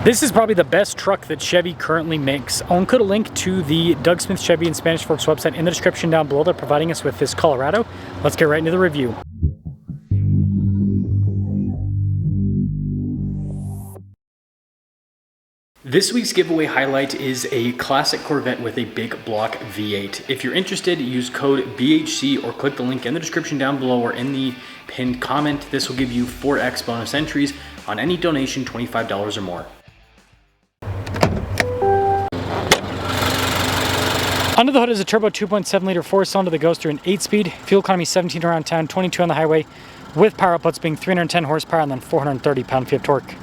This is probably the best truck that Chevy currently makes. I'll include a link to the Doug Smith Chevy and Spanish Forks website in the description down below. They're providing us with this Colorado. Let's get right into the review. This week's giveaway highlight is a classic Corvette with a big block V8. If you're interested, use code BHC or click the link in the description down below or in the pinned comment. This will give you 4x bonus entries on any donation $25 or more. Under the hood is a turbo 2.7 liter 4-cylinder that goes through an 8-speed, fuel economy 17 around town, 22 on the highway, with power outputs being 310 horsepower and then 430 pound-feet of torque.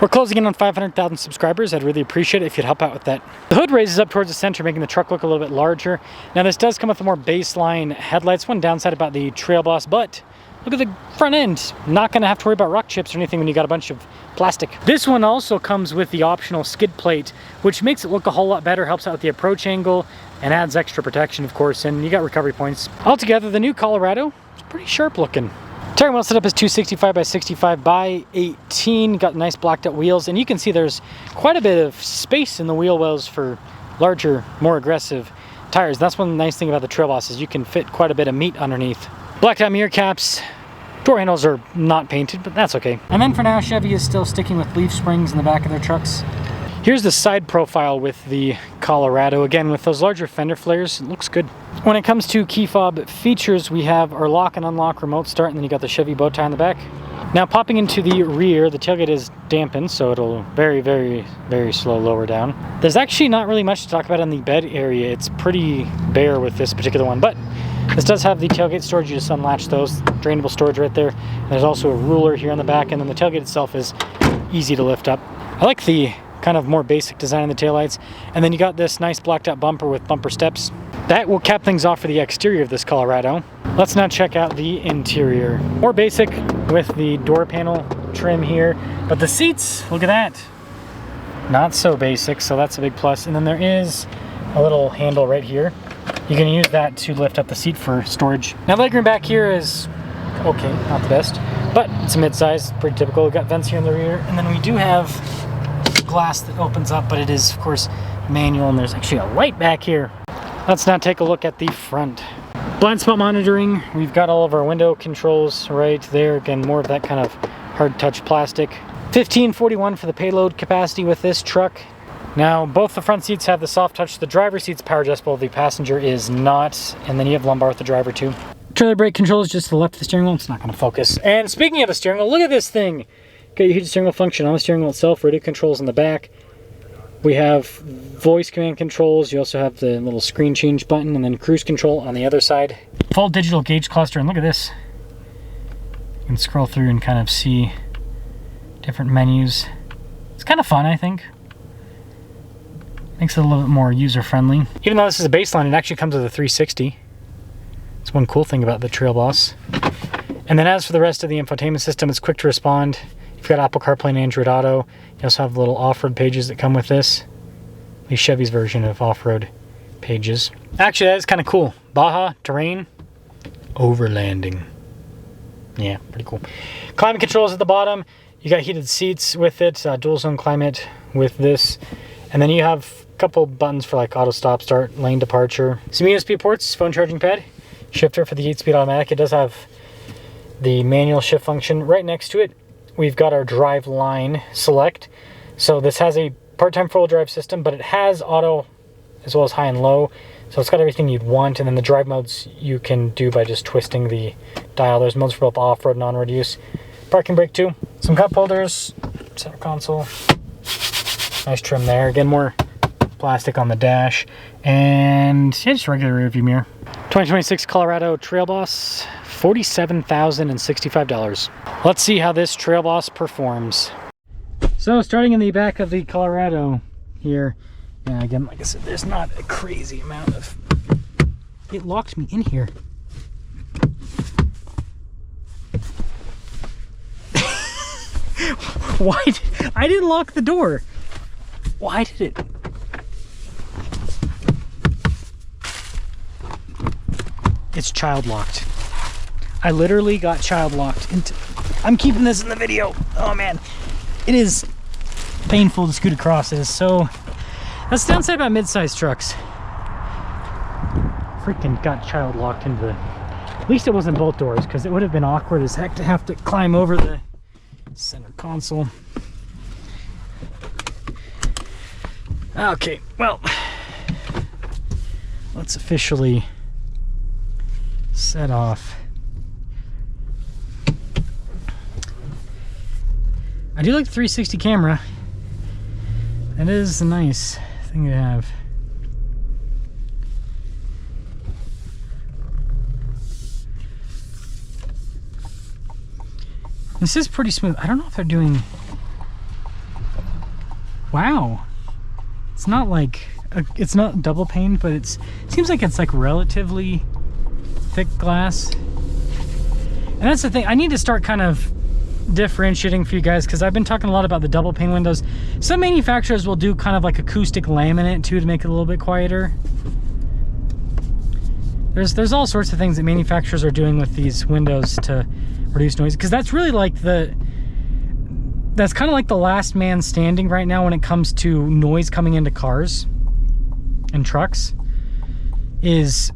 We're closing in on 500,000 subscribers. I'd really appreciate it if you'd help out with that. The hood raises up towards the center, making the truck look a little bit larger. Now this does come with a more baseline headlights. One downside about the Trail Boss, but look at the front end. Not gonna have to worry about rock chips or anything when you got a bunch of plastic. This one also comes with the optional skid plate, which makes it look a whole lot better, helps out with the approach angle, and adds extra protection, of course, and you got recovery points. Altogether, the new Colorado is pretty sharp looking. Tire wheel setup is 265 by 65 by 18. Got nice blacked out wheels, and you can see there's quite a bit of space in the wheel wells for larger, more aggressive tires. That's one nice thing about the Trail Boss is you can fit quite a bit of meat underneath. Blacked out mirror caps. Door handles are not painted, but that's okay. And then for now, Chevy is still sticking with leaf springs in the back of their trucks. Here's the side profile with the Colorado. Again, with those larger fender flares, it looks good. When it comes to key fob features, we have our lock and unlock remote start, and then you got the Chevy bow tie on the back. Now popping into the rear, the tailgate is dampened, so it'll very, very, very slow lower down. There's actually not really much to talk about in the bed area. It's pretty bare with this particular one, but this does have the tailgate storage. You just unlatch those, drainable storage right there. And there's also a ruler here on the back, and then the tailgate itself is easy to lift up. I like the kind of more basic design in the taillights. And then you got this nice blacked out bumper with bumper steps. That will cap things off for the exterior of this Colorado. Let's now check out the interior. More basic with the door panel trim here, but the seats, look at that. Not so basic, so that's a big plus. And then there is a little handle right here. You can use that to lift up the seat for storage. Now legroom back here is okay, not the best, but it's a mid-size, pretty typical. We've got vents here in the rear, and then we do have glass that opens up, but it is of course manual, and there's actually a light back here. Let's now take a look at the front. Blind spot monitoring. We've got all of our window controls right there. Again, more of that kind of hard touch plastic. 1541 for the payload capacity with this truck. Now both the front seats have the soft touch. The driver's seat's power adjustable, the passenger is not, and then you have lumbar with the driver too. Trailer brake control is just to the left of the steering wheel. It's not going to focus. And speaking of the steering wheel, look at this thing. Got your heated steering wheel function on the steering wheel itself, radio controls in the back. We have voice command controls. You also have the little screen change button, and then cruise control on the other side. Full digital gauge cluster, and look at this. You can scroll through and kind of see different menus. It's kind of fun, I think. Makes it a little bit more user-friendly. Even though this is a baseline, it actually comes with a 360. That's one cool thing about the Trail Boss. And then as for the rest of the infotainment system, it's quick to respond. You've got Apple CarPlay and Android Auto. You also have little off-road pages that come with this. At least Chevy's version of off-road pages. Actually, that is kind of cool. Baja, terrain, overlanding. Yeah, pretty cool. Climate controls at the bottom. You got heated seats with it, dual zone climate with this. And then you have a couple buttons for like auto stop, start, lane departure. Some USB ports, phone charging pad, shifter for the 8-speed automatic. It does have the manual shift function. Right next to it, we've got our drive line select. So this has a part-time four-wheel drive system, but it has auto as well as high and low. So it's got everything you'd want. And then the drive modes you can do by just twisting the dial. There's modes for both off-road and on-road use. Parking brake too. Some cup holders, center console. Nice trim there. Again, more plastic on the dash. And yeah, just a regular rear view mirror. 2026 Colorado Trail Boss, $47,065. Let's see how this Trail Boss performs. So starting in the back of the Colorado here, and again, like I said, there's not a crazy amount of... It locked me in here. Why? I didn't lock the door. Why did it? It's child locked. I literally got child locked into... I'm keeping this in the video. Oh man. it is painful to scoot across it. So that's the downside about mid-sized trucks. Freaking got child locked into the, at least it wasn't both doors, because it would have been awkward as heck to have to climb over the center console. Okay, well, let's officially set off. I do like the 360 camera. That is a nice thing to have. This is pretty smooth. I don't know if they're doing... Wow. It's not like... it's not double paned, but it seems like it's like relatively thick glass. And that's the thing. I need to start kind of differentiating for you guys, because I've been talking a lot about the double pane windows. Some manufacturers will do kind of like acoustic laminate too to make it a little bit quieter. There's all sorts of things that manufacturers are doing with these windows to reduce noise, because that's really like that's kind of like the last man standing right now when it comes to noise coming into cars and trucks, is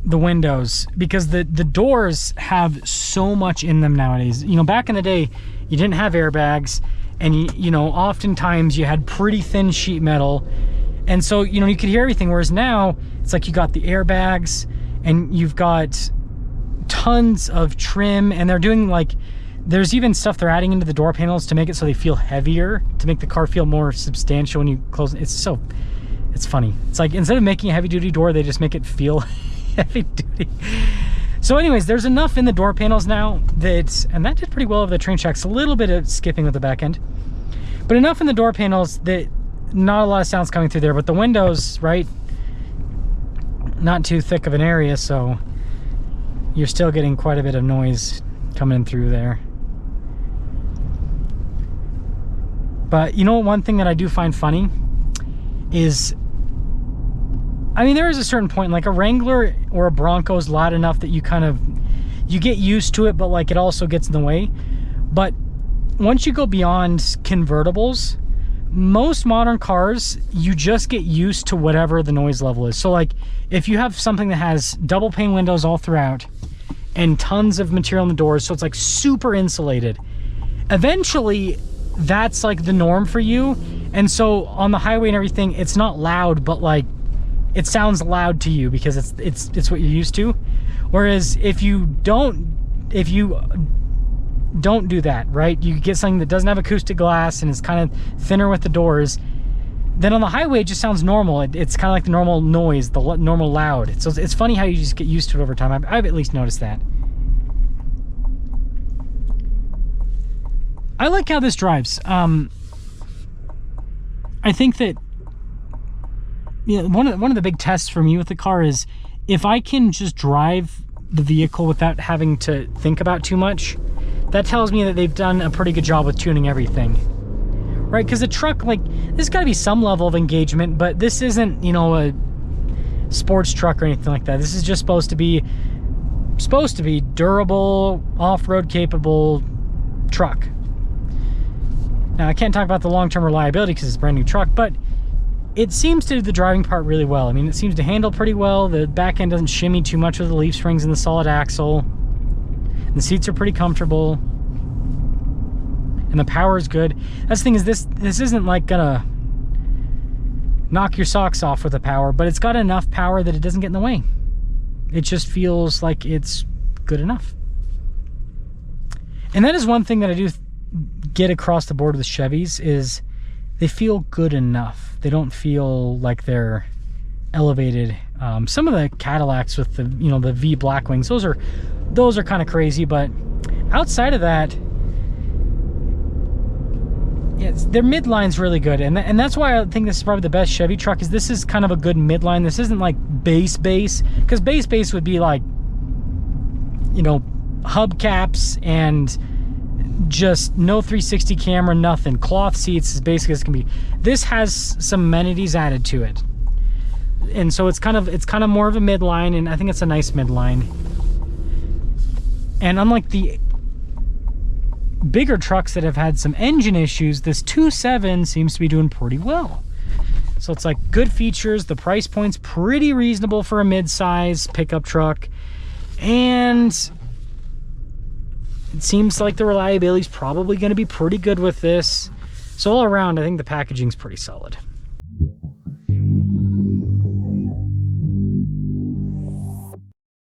the windows, because the doors have so much in them nowadays. You know, back in the day you didn't have airbags, and you know, oftentimes you had pretty thin sheet metal, and so you know, you could hear everything, whereas now it's like you got the airbags and you've got tons of trim, and they're doing like, there's even stuff they're adding into the door panels to make it so they feel heavier, to make the car feel more substantial when you close it. It's funny. It's like, instead of making a heavy duty door, they just make it feel heavy duty. So anyways, there's enough in the door panels now that, and that did pretty well over the train tracks, a little bit of skipping with the back end, but enough in the door panels that not a lot of sounds coming through there. But the windows, right, not too thick of an area, so you're still getting quite a bit of noise coming through there. But you know, one thing that I do find funny is, I mean, there is a certain point, like a Wrangler or a Bronco is loud enough that you get used to it, but like it also gets in the way. But once you go beyond convertibles, most modern cars, you just get used to whatever the noise level is. So like, if you have something that has double pane windows all throughout and tons of material in the doors, so it's like super insulated, eventually that's like the norm for you. And so on the highway and everything, it's not loud, but like it sounds loud to you because it's what you're used to. Whereas if you don't do that, right, you get something that doesn't have acoustic glass and is kind of thinner with the doors, then on the highway it just sounds normal. It's kind of like the normal noise, the normal loud. So it's funny how you just get used to it over time. I've at least noticed that. I like how this drives. I think that, you know, one of the big tests for me with the car is if I can just drive the vehicle without having to think about too much, that tells me that they've done a pretty good job with tuning everything, right? Because a truck, like, there's got to be some level of engagement, but this isn't, you know, a sports truck or anything like that. This is just supposed to be durable, off-road capable truck. Now, I can't talk about the long-term reliability because it's a brand new truck, but it seems to do the driving part really well. I mean, it seems to handle pretty well. The back end doesn't shimmy too much with the leaf springs and the solid axle. The seats are pretty comfortable. And the power is good. That's the thing, is this isn't like gonna knock your socks off with the power, but it's got enough power that it doesn't get in the way. It just feels like it's good enough. And that is one thing that I do get across the board with Chevys, is they feel good enough. They don't feel like they're elevated. Some of the Cadillacs with the, you know, the V black wings, those are kind of crazy, but outside of that, yeah, their midline's really good, and that's why I think this is probably the best Chevy truck. Is this is kind of a good midline. This isn't like base, because base would be like, you know, hubcaps and just no 360 camera, nothing, cloth seats, as basic as it can be. This has some amenities added to it, and so it's kind of more of a midline, and I think it's a nice midline. And unlike the bigger trucks that have had some engine issues, this 2.7 seems to be doing pretty well. So it's like good features, the price point's pretty reasonable for a mid-size pickup truck, and it seems like the reliability is probably going to be pretty good with this. So all around, I think the packaging's pretty solid.